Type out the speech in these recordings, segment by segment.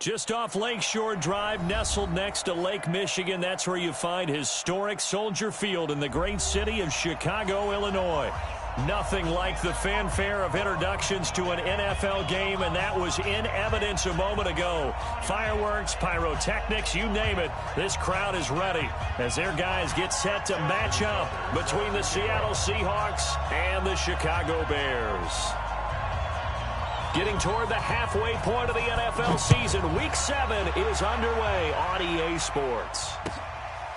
Just off Lakeshore Drive, nestled next to Lake Michigan. That's where you find historic Soldier Field in the great city of Chicago, Illinois. Nothing like the fanfare of introductions to an NFL game, and that was in evidence a moment ago. Fireworks, pyrotechnics, you name it. This crowd is ready as their guys get set to match up between the Seattle Seahawks and the Chicago Bears. Getting toward the halfway point of the NFL season, Week 7 is underway on EA Sports.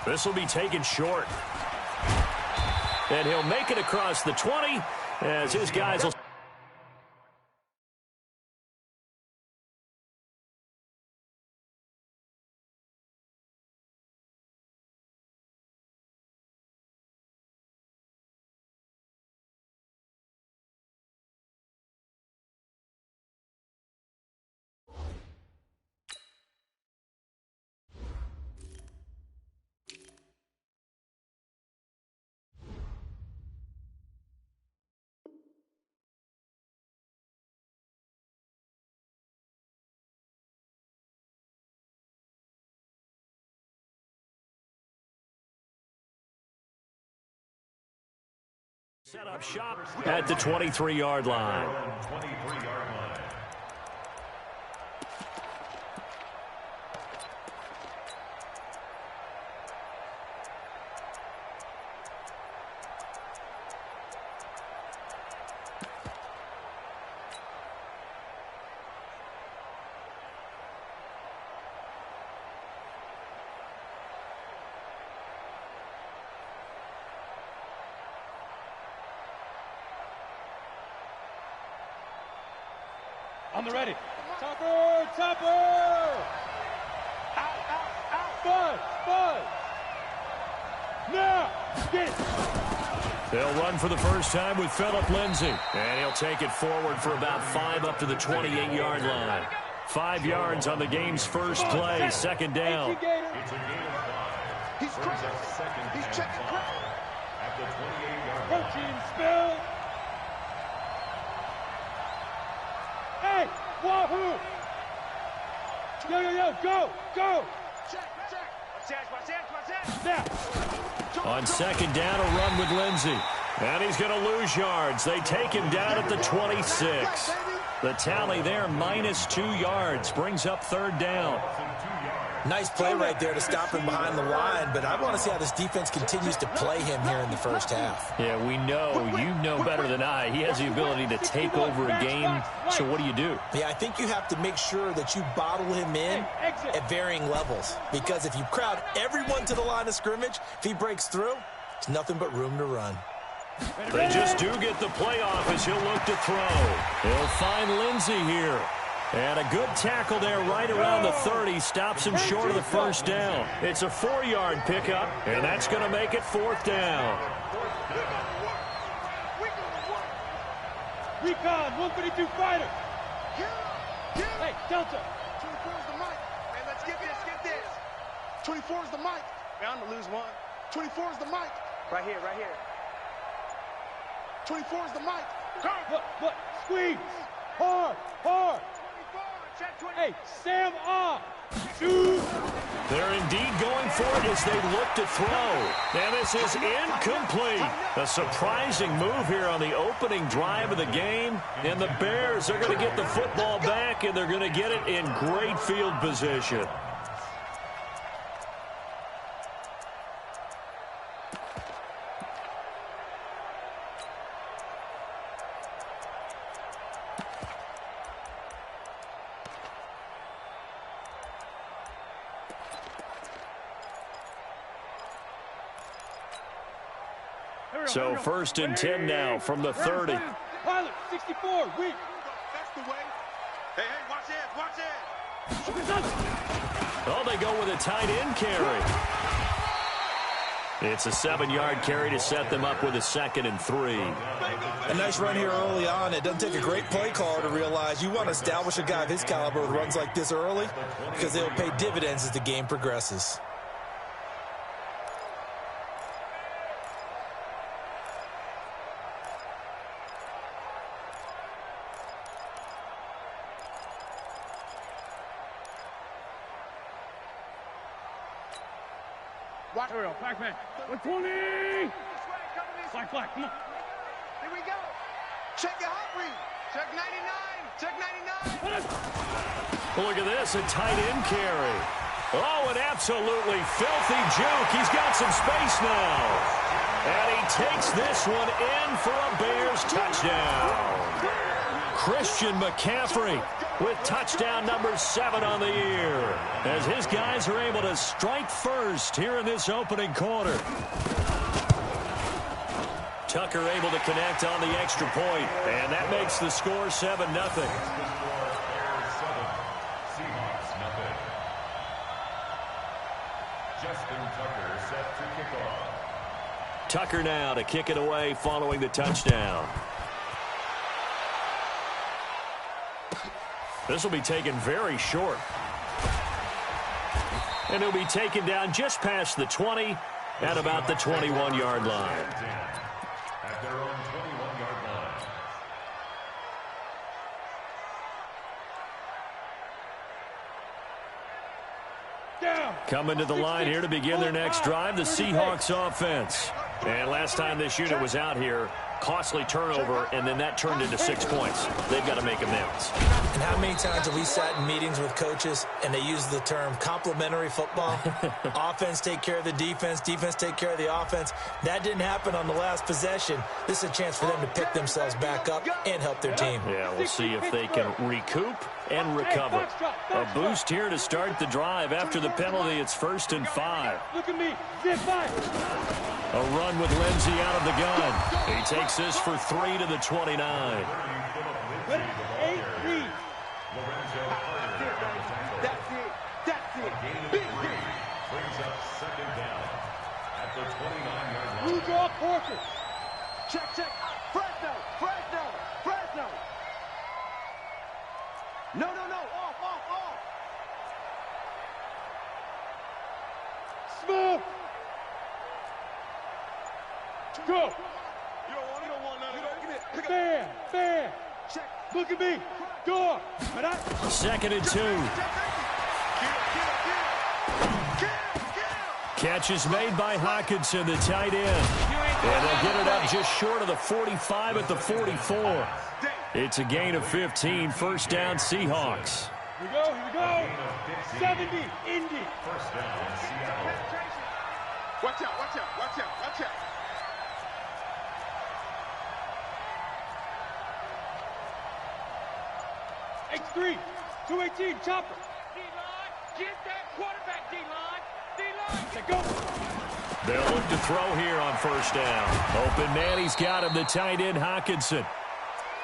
This will be taken short. And he'll make it across the 20 as his guys will... Set up shop at the 23-yard line. On the ready. Topper! Topper! Out, out, out! Bud! Bud! Now! Get it! They'll run for the first time with Phillip Lindsay. And he'll take it forward for about 5 up to the 28-yard line. 5 yards on the game's first play. Second down. It's a gain of 5. He's checking. He's checking. At the 28-yard line. Protein spill. Hey, wahoo! Yo, yo, yo, go, go! Check, check. Watch that. Now. On second down, a run with Lindsay. And he's going to lose yards. They take him down at the 26. The tally there, -2 yards, brings up third down. Nice play right there to stop him behind the line, but I want to see how this defense continues to play him here in the first half. Yeah, we know. You know better than I. He has the ability to take over a game, so what do? Yeah, I think you have to make sure that you bottle him in at varying levels, because if you crowd everyone to the line of scrimmage, if he breaks through, there's nothing but room to run. They just do get the playoff as he'll look to throw. He'll find Lindsay here. And a good tackle there right around the 30. Stops him short of the first down. It's a 4-yard pickup, and that's going to make it fourth down. Recon, 152 fighter. Hey, Delta. 24 is the mic. Man, let's get this. 24 is the mic. Bound to lose one. 24 is the mic. Right here. 24 is the mic. Look, squeeze. Hard. Hey, Sam off. Shoot. They're indeed going for it as they look to throw. And this is incomplete. A surprising move here on the opening drive of the game. And the Bears are going to get the football back, and they're going to get it in great field position. So first and 10 now from the 30. Pilot, 64, weak. That's the way. Hey, watch it. Oh, they go with a tight end carry. It's a 7-yard carry to set them up with a 2nd and 3. A nice run here early on. It doesn't take a great play caller to realize you want to establish a guy of his caliber with runs like this early, because they'll pay dividends as the game progresses. Watch. Hurry up, Pac-Man. 120. Flag, come on. Here we go. Check your hot read. Check 99. Check 99. Look at this, a tight end carry. Oh, an absolutely filthy juke. He's got some space now. And he takes this one in for a Bears touchdown. Christian McCaffrey with touchdown number 7 on the year, as his guys are able to strike first here in this opening quarter. Tucker able to connect on the extra point, and that makes the score 7-0. Tucker now to kick it away following the touchdown. This will be taken very short. And he'll be taken down just past the 20 at about the 21-yard line. At their own 21-yard line. Coming to the line here to begin their next drive, the Seahawks offense. And last time this unit was out here, costly turnover, and then that turned into 6 points. They've got to make amends. And how many times have we sat in meetings with coaches and they use the term complementary football? Offense take care of the defense, defense take care of the offense. That didn't happen on the last possession. This is a chance for them to pick themselves back up and help their team. Yeah, we'll see if they can recoup and recover. A boost here to start the drive. After the penalty, it's 1st and 5. Look at me. Zip by. A run with Lindsey out of the gun. He takes this for 3 to the 29. 8-3. That's it. That's it. Big hit. Brings up 2nd down at the 29-yard line. Blue draw Porter. Check, check. Fresno. Fresno. Fresno. No, no, no. Off, off, off. Smooth. Go. You don't want none of that. Give me it. Pick up. Fair. Check. Look at me. Go. 2nd and 2. Catch is made by Hockenson, the tight end. And they'll get it up just short of the 45 at the 44. It's a gain of 15. 1st down, Seahawks. Here we go. 70, Indy. 1st down, Seattle. Watch out. X3, 218, chopper. D-line, get that quarterback, D-line. D-line, Go. They'll look to throw here on 1st down. Open man, he's got him, the tight end, Hockenson.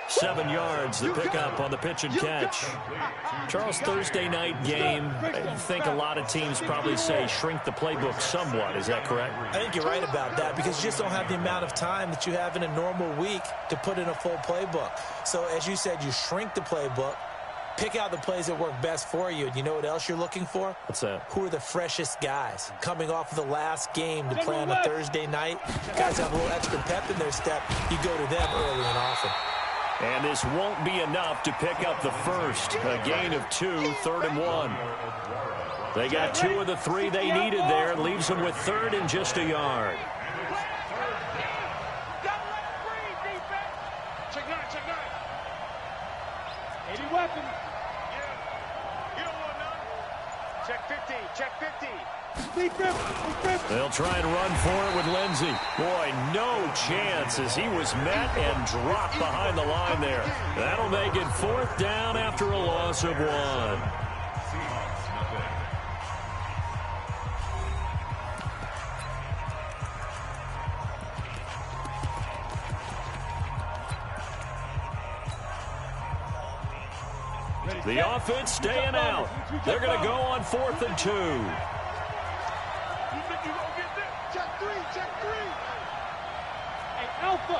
7 yards, the pickup on the pitch and catch. Charles, Thursday night game, I think a lot of teams probably say shrink the playbook somewhat. Is that correct? I think you're right about that because you just don't have the amount of time that you have in a normal week to put in a full playbook. So, as you said, you shrink the playbook, pick out the plays that work best for you. And you know what else you're looking for? What's that? Who are the freshest guys coming off of the last game to play on a Thursday night? Guys have a little extra pep in their step. You go to them early and often. And this won't be enough to pick up the first. A gain of 2, 3rd and 1. They got 2 of the 3 they needed there. Leaves them with 3rd and just a yard. Check 9. 80 weapons. You don't want none. Check 15. Check 15. Deep rip. They'll try and run for it with Lindsey. Boy, no chance as he was met and dropped behind the line there. That'll make it 4th down after a loss of 1. The offense staying out. They're going to go on 4th and 2. You think you gonna get this? Check 3. Hey, Alpha.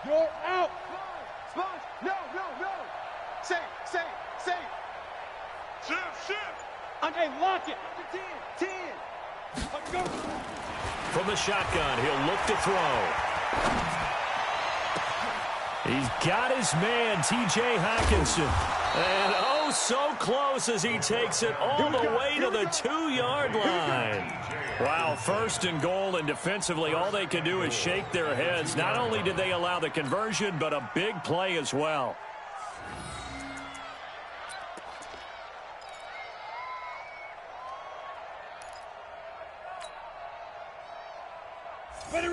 You're out. Sponge. No. Safe. Shift. Hey, lock it. 10. Let's go. From the shotgun, he'll look to throw. He's got his man, T.J. Hockenson. And oh, so close as he takes it all the way to the 2-yard line. Wow, first and goal, and defensively all they can do is shake their heads. Not only did they allow the conversion, but a big play as well.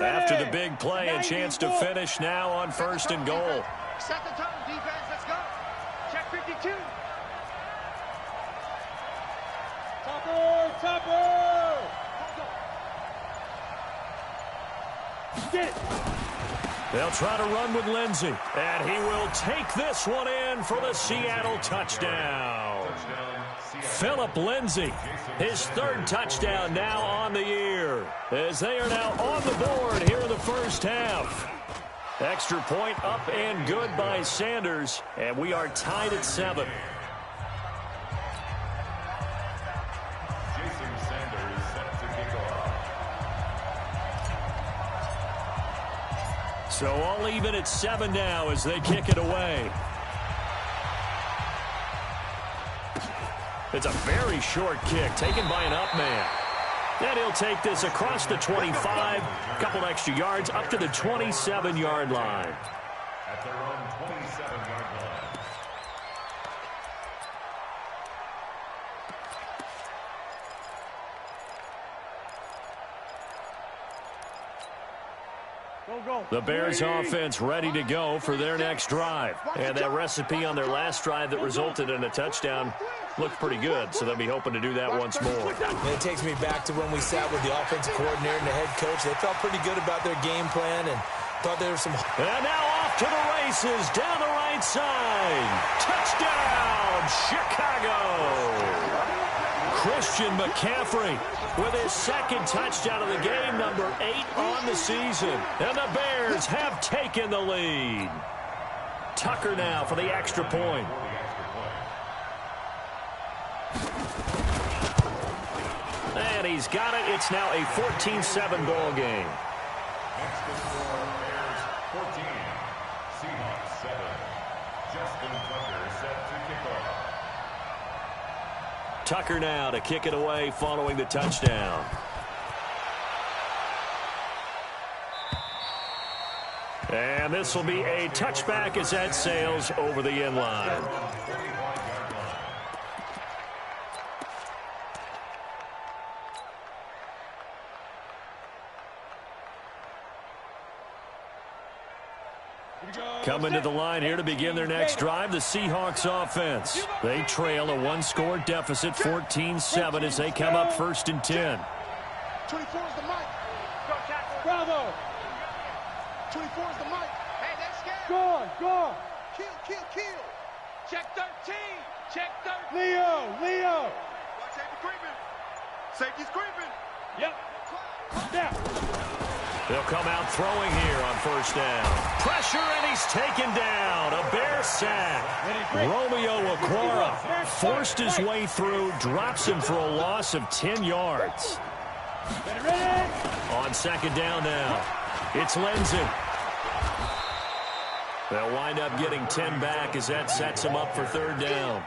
After the big play, a chance to finish now on first and goal. Set the tone, defense. Let's go. Check 52. Topper! Get it. They'll try to run with Lindsey, and he will take this one in for the Seattle touchdown. Philip Lindsey, his 3rd touchdown now on the year, as they are now on the board here in the first half. Extra point up and good by Sanders, and we are tied at 7. So all even at 7 now as they kick it away. It's a very short kick taken by an up man. And he'll take this across the 25, a couple extra yards up to the 27-yard line. At their own 27-yard line. The Bears offense ready to go for their next drive. And that recipe on their last drive that resulted in a touchdown looked pretty good, so they'll be hoping to do that once more. And it takes me back to when we sat with the offensive coordinator and the head coach. They felt pretty good about their game plan and thought there was some... And now off to the races down the right side. Touchdown, Chicago! Christian McCaffrey with his 2nd touchdown of the game, number 8 on the season. And the Bears have taken the lead. Tucker now for the extra point. And he's got it. It's now a 14-7 ball game. Next to score, Bears 14, Seahawks 7. Justin Tucker set to kick off. Tucker now to kick it away following the touchdown. And this will be a touchback as that sails over the end line. Coming to the line here to begin their next drive, the Seahawks offense. They trail a 1-score deficit, 14-7, as they come up 1st and 10. 24 is the mic. Bravo. 24 is the mic. Hey, that's scared. Go. Kill. Check 13. Check 13. Leo. Watch safety creeping. Safety's creeping. Yep. Snap. They'll come out throwing here on 1st down. Pressure, and he's taken down. A Bear sack. Romeo Okwara forced his way through, drops him for a loss of 10 yards. On 2nd down now, it's Lindsey. They'll wind up getting 10 back as that sets them up for 3rd down.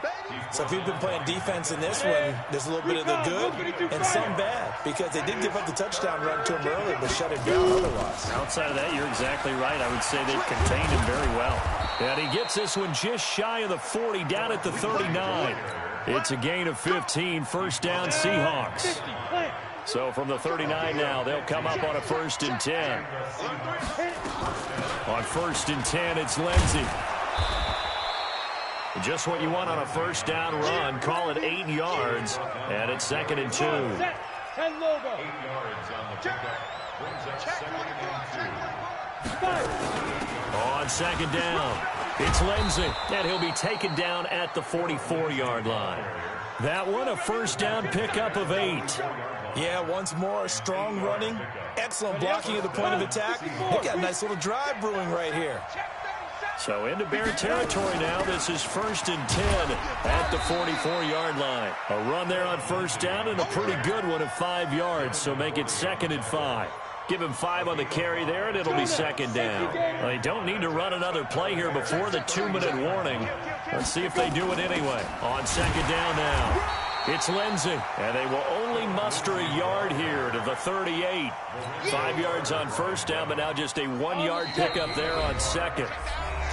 So if you've been playing defense in this one, there's a little bit of the good and some bad, because they did give up the touchdown run to him earlier, but shut it down otherwise. Outside of that, you're exactly right. I would say they've contained him very well. And he gets this one just shy of the 40, down at the 39. It's a gain of 15, 1st down Seahawks. So from the 39 now, they'll come up on a 1st and 10. On 1st and 10, it's Lindsey. Just what you want on a 1st down run. Call it 8 yards, and it's 2nd and 2. 8 yards on the pickup. Brings up 2nd and 2. On 2nd down, it's Lindsey, and he'll be taken down at the 44-yard line. That one, a 1st down pickup of 8. Yeah, once more, strong running, excellent blocking at the point of attack. They got a nice little drive brewing right here. So into Bear territory now. This is 1st and 10 at the 44-yard line. A run there on 1st down and a pretty good one of 5 yards, so make it 2nd and 5. Give him 5 on the carry there, and it'll be second down. Well, they don't need to run another play here before the 2-minute warning. Let's see if they do it anyway. On second down now. It's Lindsey, and they will only muster a yard here to the 38. 5 yards on first down, but now just a 1-yard pickup there on second.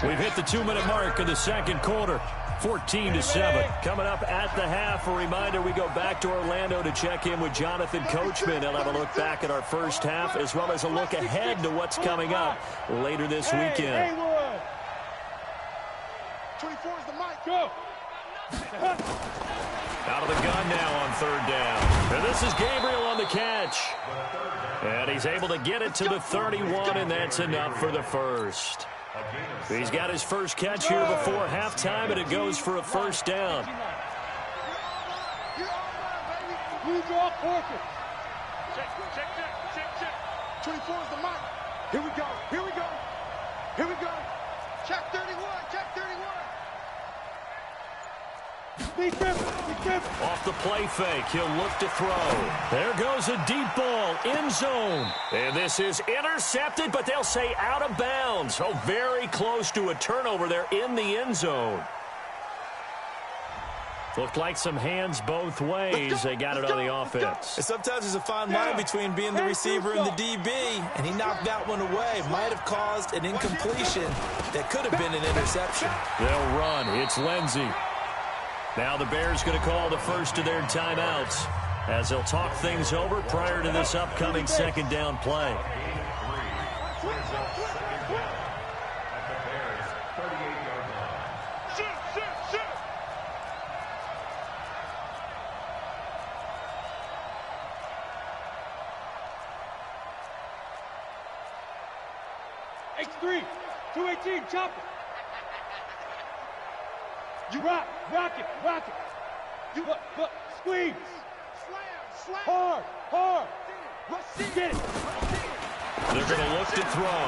We've hit the 2-minute mark in the second quarter. 14-7. Coming up at the half, a reminder we go back to Orlando to check in with Jonathan Coachman. He'll have a look back at our first half as well as a look ahead to what's coming up later this weekend. 24 is the mic. Go. Out of the gun now on third down. And this is Gabriel on the catch. And he's able to get it to the 31, and that's enough for the first. He's got his first catch here before halftime, and it goes for a first down. Blue draw corker. Check. 24 is the mic. Here we go. Check 31. Off the play fake, he'll look to throw. There goes a deep ball, end zone. And this is intercepted, but they'll say out of bounds. Oh, very close to a turnover there in the end zone. Looked like some hands both ways. They got it on the offense. And sometimes there's a fine line between being the receiver and the DB, and he knocked that one away. Might have caused an incompletion that could have been an interception. They'll run. It's Lindsey. Now the Bears going to call the first of their timeouts as they'll talk things over prior to this upcoming second down play. X3, 218, chop it. You rock it. You squeeze. Slam. Hard. Get it. They're going to look to throw.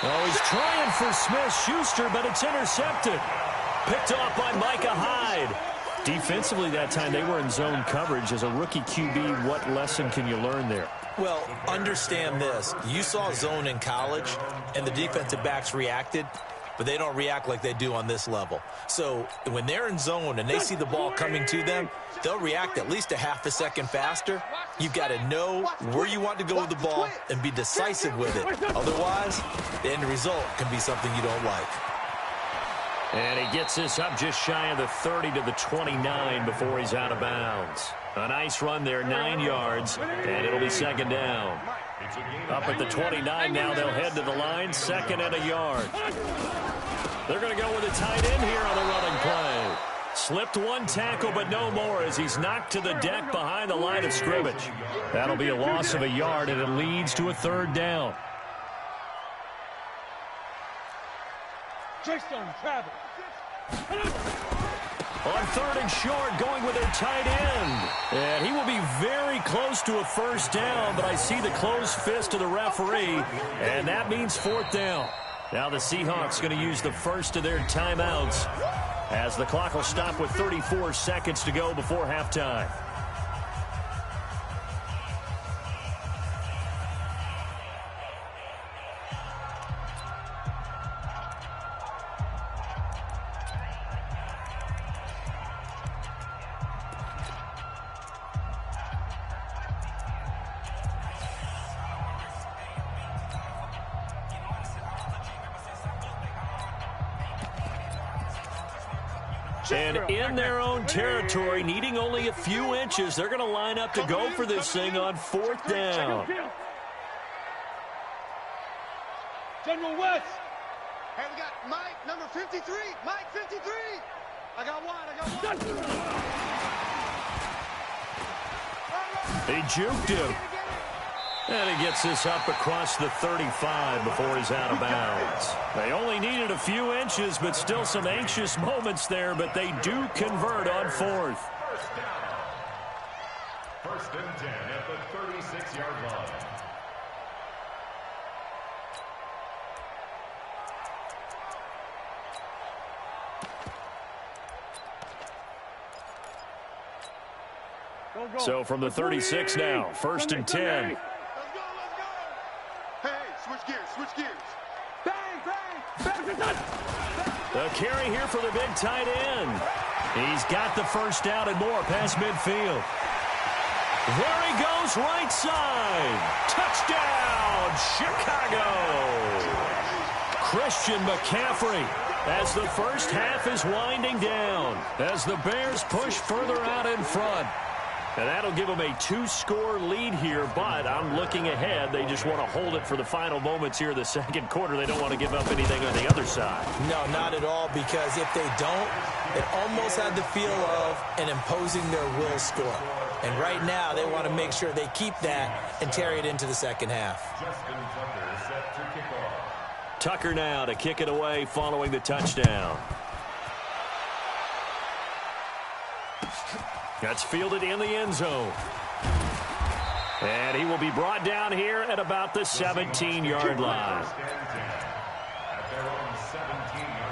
Oh, he's trying for Smith-Schuster, but it's intercepted. Picked off by Micah Hyde. Defensively that time, they were in zone coverage. As a rookie QB, what lesson can you learn there? Well, understand this. You saw zone in college, and the defensive backs reacted, but they don't react like they do on this level. So when they're in zone and they see the ball coming to them, they'll react at least a half a second faster. You've got to know where you want to go with the ball and be decisive with it. Otherwise, the end result can be something you don't like. And he gets this up just shy of the 30 to the 29 before he's out of bounds. A nice run there, 9 yards, and it'll be second down. Up at the 29 now, they'll head to the line, second and a yard. They're going to go with a tight end here on the running play. Slipped one tackle, but no more as he's knocked to the deck behind the line of scrimmage. That'll be a loss of a yard, and it leads to a third down. Treystone, travel. On third and short, going with their tight end. And he will be very close to a first down, but I see the closed fist of the referee, and that means fourth down. Now the Seahawks going to use the first of their timeouts as the clock will stop with 34 seconds to go before halftime. And in their own territory, needing only a few inches, they're going to line up to go for this thing on fourth down. General West. Hey, we got Mike, number 53. Mike, 53. I got one. They juked him. And he gets this up across the 35 before he's out of bounds. They only needed a few inches, but still some anxious moments there, but they do convert on fourth. First and 10 at the 36-yard line. So from the 36 now, first and 10. The carry here for the big tight end. He's got the first down and more past midfield. There he goes, right side. Touchdown, Chicago. Christian McCaffrey as the first half is winding down, as the Bears push further out in front. And that'll give them a 2-score lead here, but I'm looking ahead. They just want to hold it for the final moments here in the second quarter. They don't want to give up anything on the other side. No, not at all, because if they don't, it almost had the feel of an imposing their will score. And right now, they want to make sure they keep that and carry it into the second half. Justin Tucker set to kick off. Tucker now to kick it away following the touchdown. That's fielded in the end zone. And he will be brought down here at about the 17-yard line. At their own 17-yard line.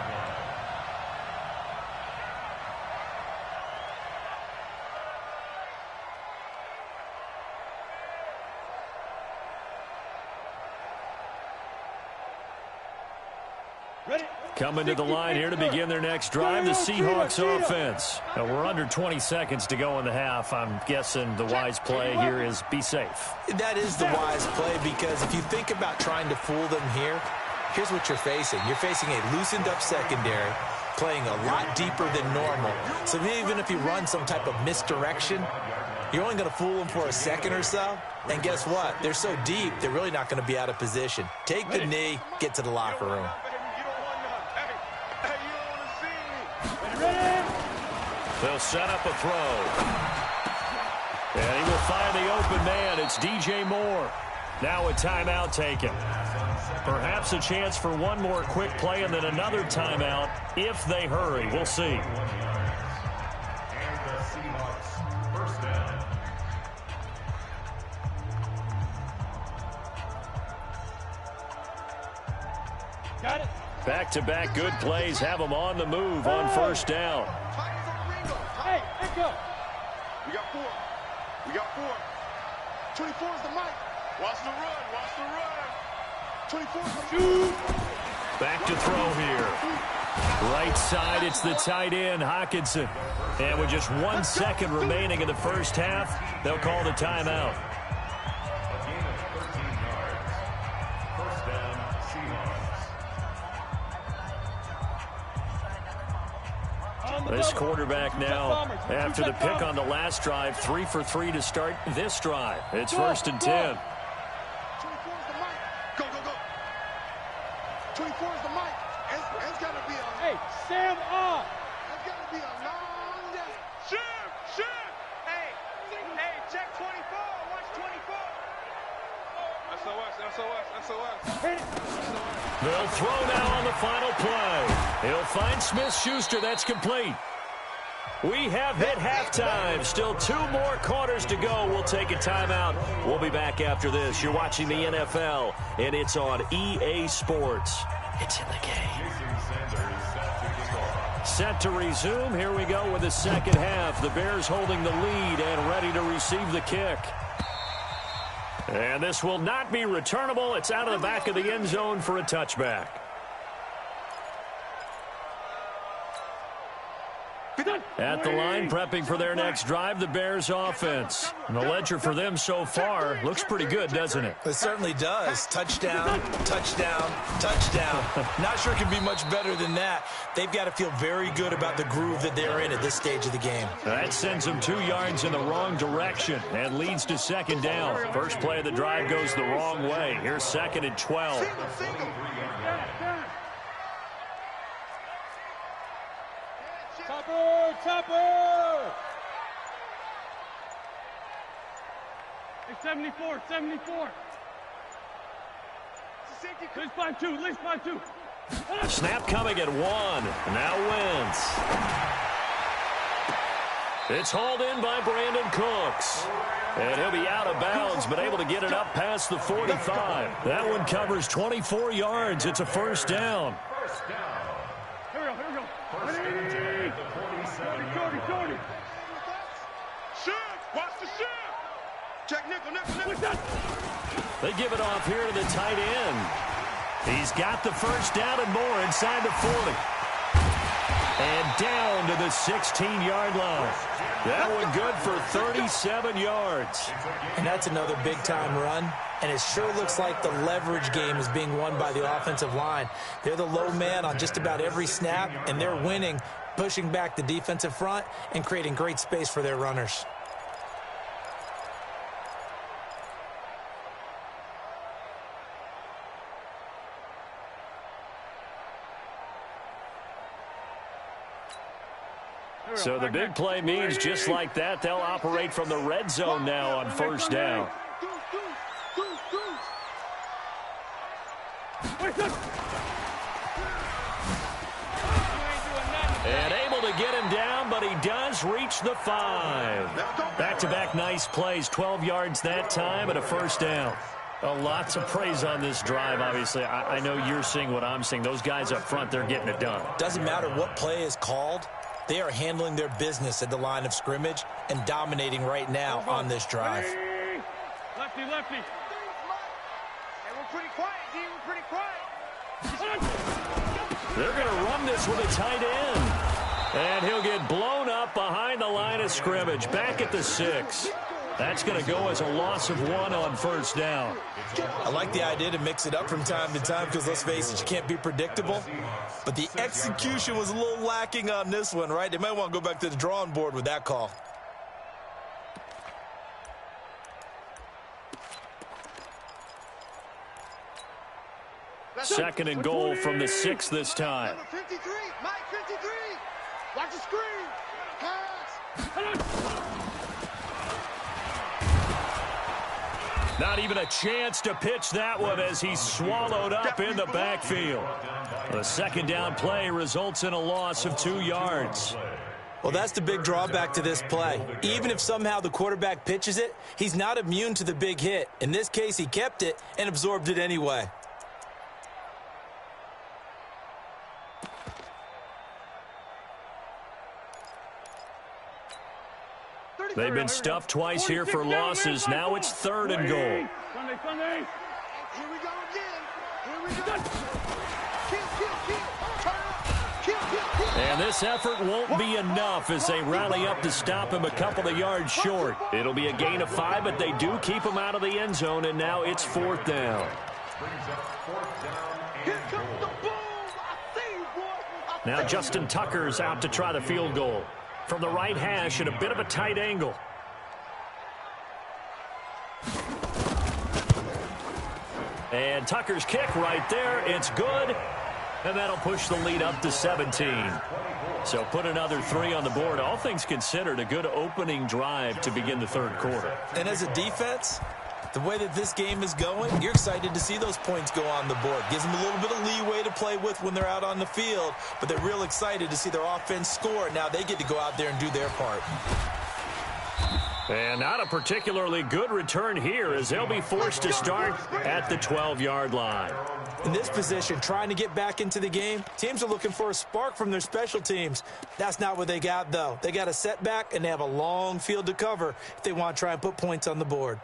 Coming to the line here to begin their next drive, the Seahawks offense. Now we're under 20 seconds to go in the half. I'm guessing the wise play here is be safe. That is the wise play, because if you think about trying to fool them here, here's what you're facing. You're facing a loosened up secondary, playing a lot deeper than normal. So even if you run some type of misdirection, you're only going to fool them for a second or so. And guess what? They're so deep, they're really not going to be out of position. Take the knee, get to the locker room. They'll set up a throw. And he will find the open man. It's DJ Moore. Now a timeout taken. Perhaps a chance for one more quick play and then another timeout if they hurry. We'll see. And the Seahawks first down. Got it. Back-to-back good plays have them on the move on first down. Hey, let's go. We got 4. We got 4. 24 is the mic. Watch the run. Watch the run. 24 is the shoot. Back to throw here. Right side, it's the tight end, Hockenson. And with just 1 second remaining in the first half, they'll call the timeout. A gain of 13 yards. First down, Seahawks. This quarterback now, after the pick on the last drive, 3 for 3 to start this drive. It's 1st and 10. 24 is the mic. Go, go, go. 24 is the mic. It's got to be a... Hey, Sam off. It's got to be a long day. Shift. Hey, check 24. Watch 24. SOS. Hit it. They'll throw now on the final play. He'll find Smith-Schuster. That's complete. We have hit halftime. Still 2 more quarters to go. We'll take a timeout. We'll be back after this. You're watching the NFL, and it's on EA Sports. It's in the game. Jason Sanders set to kick off. Set to resume. Here we go with the second half. The Bears holding the lead and ready to receive the kick. And this will not be returnable. It's out of the back of the end zone for a touchback. At the line, prepping for their next drive, the Bears offense. And the ledger for them so far looks pretty good, doesn't it? It certainly does. Touchdown, touchdown, touchdown. Not sure it can be much better than that. They've got to feel very good about the groove that they're in at this stage of the game. That sends them 2 yards in the wrong direction and leads to second down. First play of the drive goes the wrong way. Here's 2nd and 12. Topper. Hey, 74. Least by 2. Snap coming at 1. Now Wentz. It's hauled in by Brandon Cooks. And he'll be out of bounds, but able to get it up past the 45. That one covers 24 yards. It's a first down. First down. Here we go. First and 10 at the 47-yard line. Shift. Watch the shift. Check nickel. They give it off here to the tight end. He's got the first down and more inside the 40. And down to the 16-yard line. That one good for 37 yards. And that's another big-time run. And it sure looks like the leverage game is being won by the offensive line. They're the low man on just about every snap, and they're winning, pushing back the defensive front and creating great space for their runners. So the big play means just like that, they'll operate from the red zone now on first down. And able to get him down, but he does reach the 5. Back-to-back nice plays, 12 yards that time and a first down. Lots of praise on this drive, obviously. I know you're seeing what I'm seeing. Those guys up front, they're getting it done. Doesn't matter what play is called. They are handling their business at the line of scrimmage and dominating right now on this drive. Lefty, lefty. Hey, we're pretty quiet, D. We're pretty quiet. They're going to run this with a tight end. And he'll get blown up behind the line of scrimmage. Back at the 6. That's going to go as a loss of 1 on first down. I like the idea to mix it up from time to time because, let's face it, you can't be predictable. But the execution was a little lacking on this one, right? They might want to go back to the drawing board with that call. Second and goal from the 6 this time. Number 53, Mike 53. Watch the screen. Pass. Not even a chance to pitch that one as he's swallowed up in the backfield. The second down play results in a loss of 2 yards. Well, that's the big drawback to this play. Even if somehow the quarterback pitches it, he's not immune to the big hit. In this case, he kept it and absorbed it anyway. They've been stuffed twice here for losses. Now it's third and goal. Sunday, Sunday. Here we go again. Here we go. Kill, kill, kill. Turn up. Kill, kill, kill. And this effort won't be enough as they rally up to stop him a couple of yards short. It'll be a gain of 5, but they do keep him out of the end zone, and now it's fourth down. Here comes the boom. I see you, boy. Now Justin Tucker's out to try the field goal. From the right hash at a bit of a tight angle. And Tucker's kick right there. It's good. And that'll push the lead up to 17. So put another 3 on the board. All things considered, a good opening drive to begin the third quarter. And as a defense, the way that this game is going, you're excited to see those points go on the board. Gives them a little bit of leeway to play with when they're out on the field, but they're real excited to see their offense score. Now they get to go out there and do their part. And not a particularly good return here as they'll be forced to start at the 12-yard line. In this position, trying to get back into the game, teams are looking for a spark from their special teams. That's not what they got, though. They got a setback, and they have a long field to cover if they want to try and put points on the board.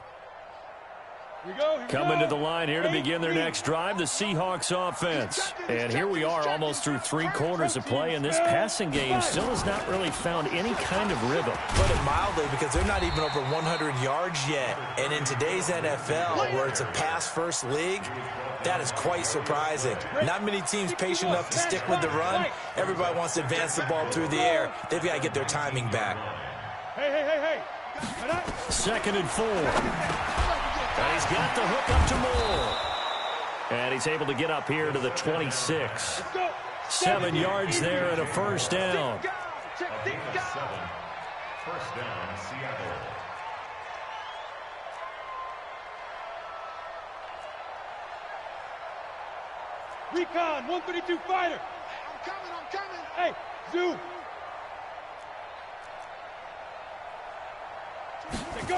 Coming to the line here to begin their next drive, the Seahawks offense. And here we are almost through 3 quarters of play, and this passing game still has not really found any kind of rhythm. Put it mildly, because they're not even over 100 yards yet. And in today's NFL, where it's a pass-first league, that is quite surprising. Not many teams patient enough to stick with the run. Everybody wants to advance the ball through the air. They've got to get their timing back. Hey. Second and 4. And he's got the hook up to Moore. And he's able to get up here to the 26. 7 yards there and a first down. First down, Seattle. Recon, 132 fighter. I'm coming. Hey, Zoo. Go.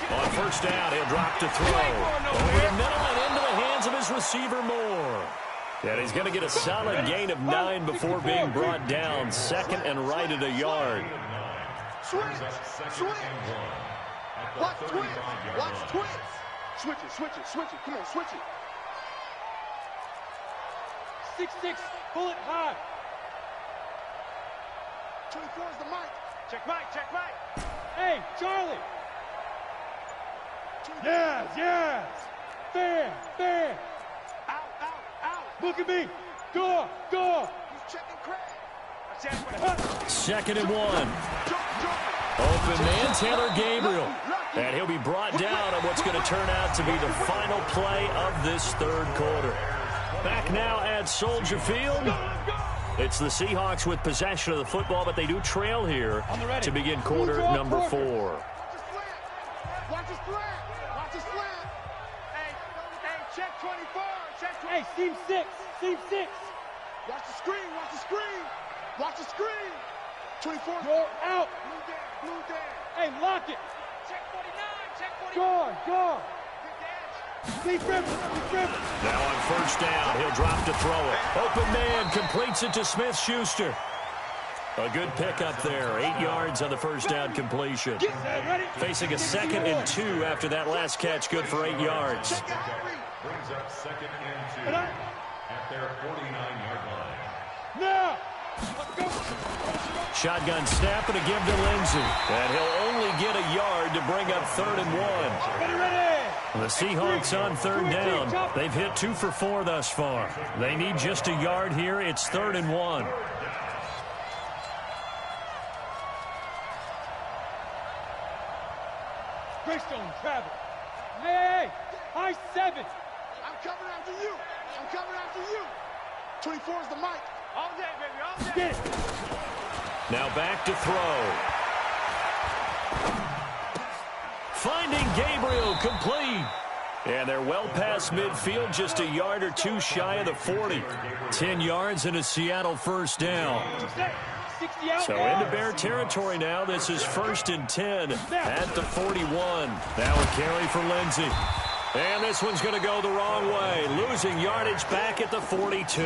On first down, he'll drop to throw. Over the middle and into the hands of his receiver, Moore. And he's going to get a solid gain of 9 before being brought down. Second and right at a yard. Switch. Watch twitch. Switch it. Come on, switch it. 6'6", pull it high. 24 is the mic. Check Mike, check Mike. Hey, Charlie. 24. Yes. Fair. Out, out, out. Look at me. Door. He's checking Craig. Second and 1. Jump. Open man, Taylor Gabriel. And he'll be brought down on what's going to turn out to be the final play of this third quarter. Back now at Soldier Field. It's the Seahawks with possession of the football, but they do trail here to begin quarter number 4. Watch his slant. Watch his slant. Hey, check 24. Check 24. Hey, seam 6. Watch the screen. Watch the screen. 24. Go out. Blue down. Hey, lock it. Check 49. Guard. Leave River. Now on first down, he'll drop to throw it. Open man completes it to Smith-Schuster. A good pickup there. 8 yards on the first down completion. Facing a 2nd and 2 after that last catch. Good for 8 yards. Brings up 2nd and 2 at their 49-yard line. Now. Let's go. Shotgun snap and a give to Lindsey. And he'll only get a yard to bring up 3rd and 1. Ready. The Seahawks on 3rd down. They've hit 2 for 4 thus far. They need just a yard here. It's 3rd and 1. Greystone, travel. Hey, high 7. I'm coming after you. 24 is the mic. All day, baby, all day. Get it. Now back to throw. Finding Gabriel complete. And they're well past midfield, just a yard or 2 shy of the 40. 10 yards and a Seattle first down. So into Bear territory now. This is 1st and 10 at the 41. Now a carry for Lindsey. And this one's going to go the wrong way. Losing yardage back at the 42.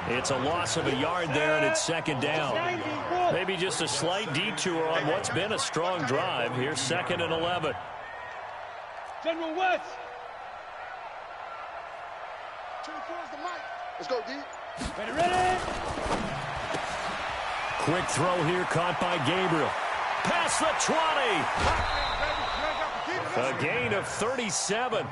It's a loss of a yard there, and it's 2nd down. Maybe just a slight detour on what's been a strong drive. Here's 2nd and 11. General West. 24 is the mic. Let's go, D. Ready. Quick throw here, caught by Gabriel. Past the 20. A gain of 37.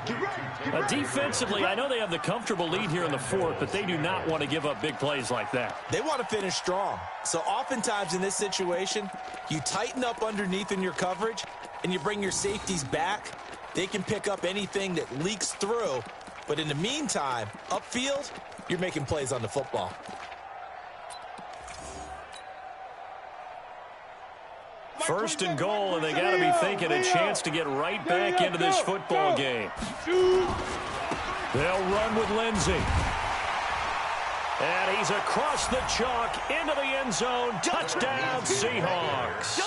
Defensively, I know they have the comfortable lead here in the 4th, but they do not want to give up big plays like that. They want to finish strong. So oftentimes in this situation, you tighten up underneath in your coverage, and you bring your safeties back. They can pick up anything that leaks through. But in the meantime, upfield, you're making plays on the football. First and goal, and they got to be thinking a chance to get right back into this football game. They'll run with Lindsey. And he's across the chalk into the end zone. Touchdown, Seahawks.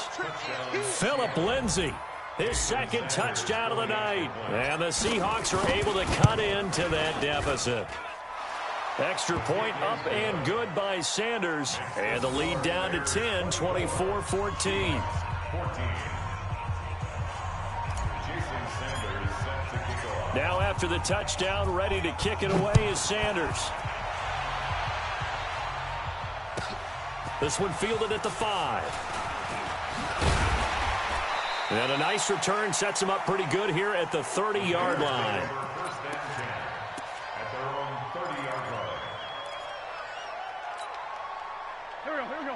Philip Lindsey, his 2nd touchdown of the night. And the Seahawks are able to cut into that deficit. Extra point up and good by Sanders. And the lead down to 10, 24-14. Now after the touchdown, ready to kick it away is Sanders. This one fielded at the 5. And a nice return sets him up pretty good here at the 30-yard line.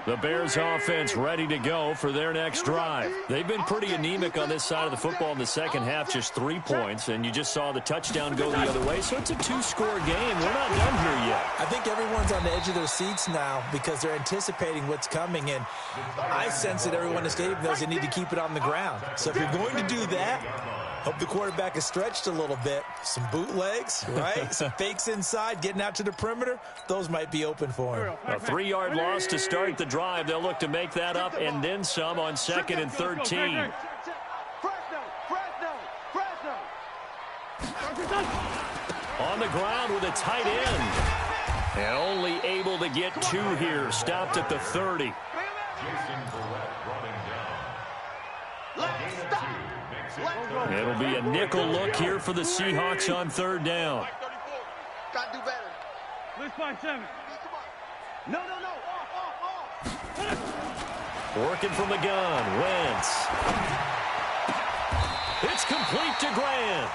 The Bears offense ready to go for their next drive. They've been pretty anemic on this side of the football in the second half, just 3 points, and you just saw the touchdown go the other way, so it's a 2-score game. We're not done here yet. I think everyone's on the edge of their seats now because they're anticipating what's coming, and I sense that everyone in the stadium knows they need to keep it on the ground. So if you're going to do that, hope the quarterback is stretched a little bit. Some bootlegs, right? Some fakes inside, getting out to the perimeter. Those might be open for him. A 3-yard loss to start the drive. They'll look to make that up and then some on 2nd and 13. On the ground with a tight end. And only able to get 2 here. Stopped at the 30. It'll be a nickel look here for the Seahawks on 3rd down. Gotta do better. Let's find 7. No. Working from the gun. Wentz. It's complete to Grant.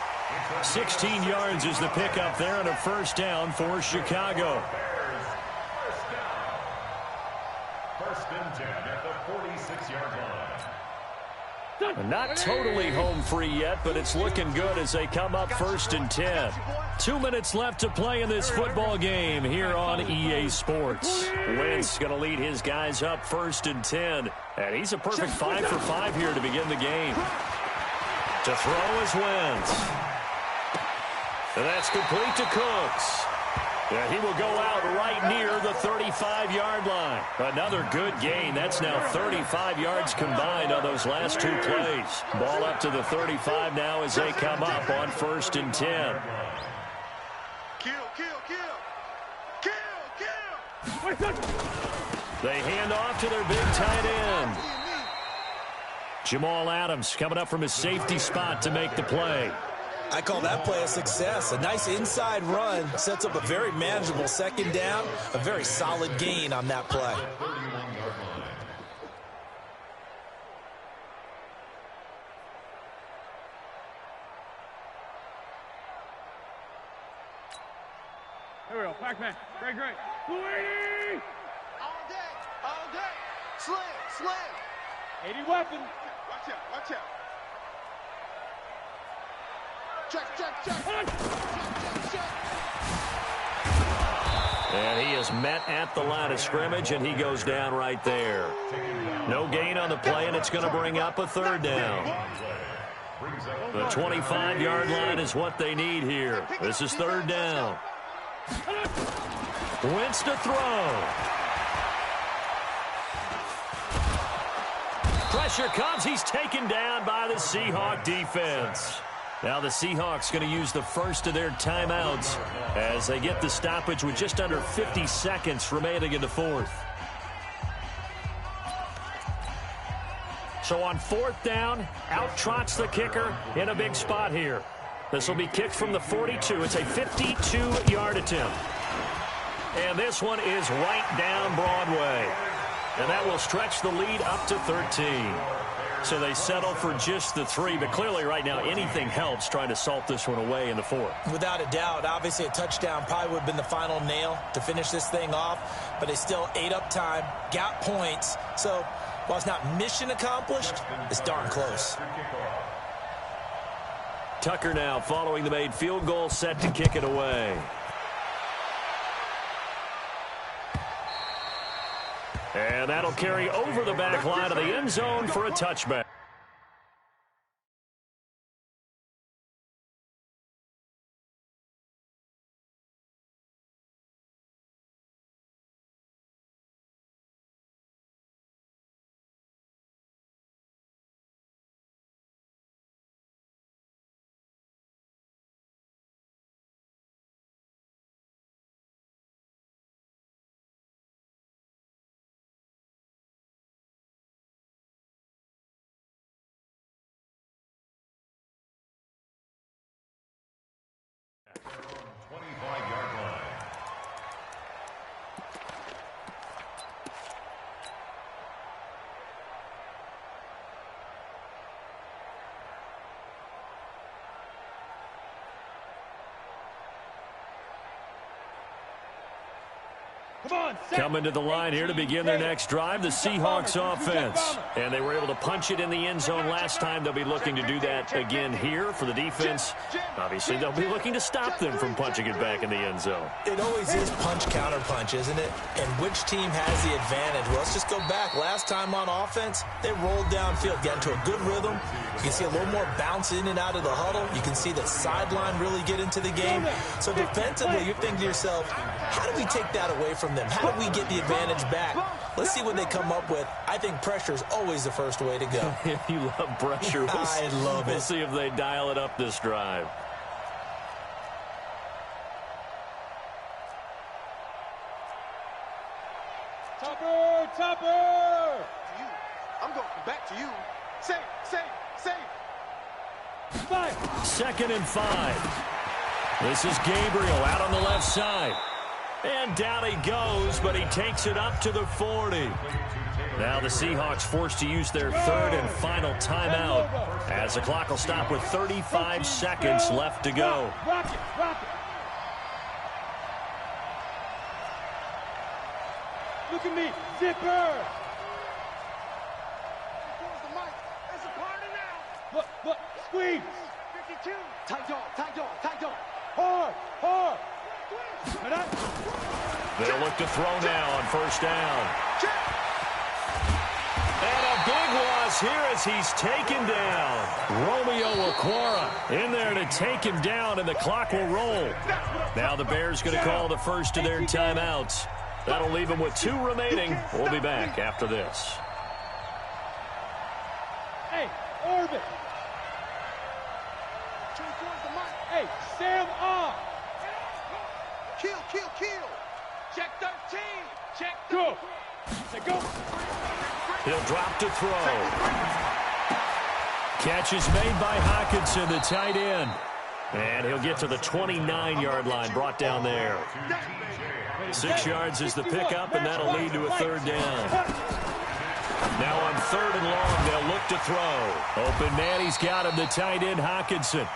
16 yards is the pickup there and a first down for Chicago. First and 10 at the 46-yard line. Not totally home free yet, but it's looking good as they come up first and 10. 2 minutes left to play in this football game here on EA Sports. Wentz going to lead his guys up first and 10. And he's a perfect 5 for 5 here to begin the game. To throw is Wentz. And that's complete to Cooks. Yeah, he will go out right near the 35-yard line. Another good gain. That's now 35 yards combined on those last 2 plays. Ball up to the 35 now as they come up on first and 10. Kill. They hand off to their big tight end. Jamal Adams coming up from his safety spot to make the play. I call that play a success. A nice inside run sets up a very manageable second down. A very solid gain on that play. Here we go. Pac-Man. Great. Louis! All day. Slam. 80 weapon. Watch out. Check. And he is met at the line of scrimmage, and he goes down right there. No gain on the play, and it's going to bring up a third down. The 25-yard line is what they need here. This is third down. Wentz to throw. Pressure comes. He's taken down by the Seahawk defense. Now the Seahawks going to use the first of their timeouts as they get the stoppage with just under 50 seconds remaining in the fourth. So on fourth down, out trots the kicker in a big spot here. This will be kicked from the 42. It's a 52-yard attempt. And this one is right down Broadway. And that will stretch the lead up to 13. So they settle for just the 3, but clearly right now anything helps trying to salt this one away in the fourth. Without a doubt, obviously a touchdown probably would have been the final nail to finish this thing off, but they still ate up time, got points. So while it's not mission accomplished, it's darn close. Tucker now following the made field goal, set to kick it away. And that'll carry over the back line of the end zone for a touchback. Coming to the line here to begin their next drive, the Seahawks offense. And they were able to punch it in the end zone last time. They'll be looking to do that again here for the defense. Obviously, they'll be looking to stop them from punching it back in the end zone. It always is punch-counter-punch, isn't it? And which team has the advantage? Well, let's just go back. Last time on offense, they rolled downfield, got into a good rhythm. You can see a little more bounce in and out of the huddle. You can see the sideline really get into the game. So defensively, you're thinking to yourself, how do we take that away from them? How do we get the advantage back? Let's see what they come up with. I think pressure is always the first way to go. You love pressure. I love it. We'll see if they dial it up this drive. Topper! I'm going back to you. Save. 2nd and 5. This is Gabriel out on the left side. And down he goes, but he takes it up to the 40. Now the Seahawks forced to use their third and final timeout as the clock will stop with 35 seconds left to go. Rock it, rock it. Look at me, zipper. Look, squeeze. 52. Tight dog. Hard. They'll look to throw now on first down. And a big loss here as he's taken down. Romeo Okwara in there to take him down, and the clock will roll. Now the Bears going to call the first of their timeouts. That'll leave them with 2 remaining. We'll be back after this. Hey, orbit. Hey, Sam off. Kill. Check 13. Check. Go. Go. He'll drop to throw. Catch is made by Hockenson, the tight end. And he'll get to the 29-yard line, brought down there. 6 yards is the pickup, and that'll lead to a third down. Now on third and long, they'll look to throw. Open man, he's got him, the tight end, Hockenson.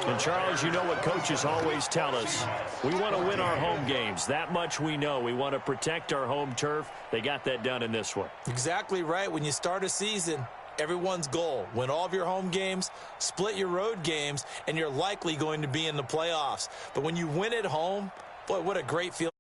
And, Charles, you know what coaches always tell us. We want to win our home games. That much we know. We want to protect our home turf. They got that done in this one. Exactly right. When you start a season, everyone's goal, win all of your home games, split your road games, and you're likely going to be in the playoffs. But when you win at home, boy, what a great feeling.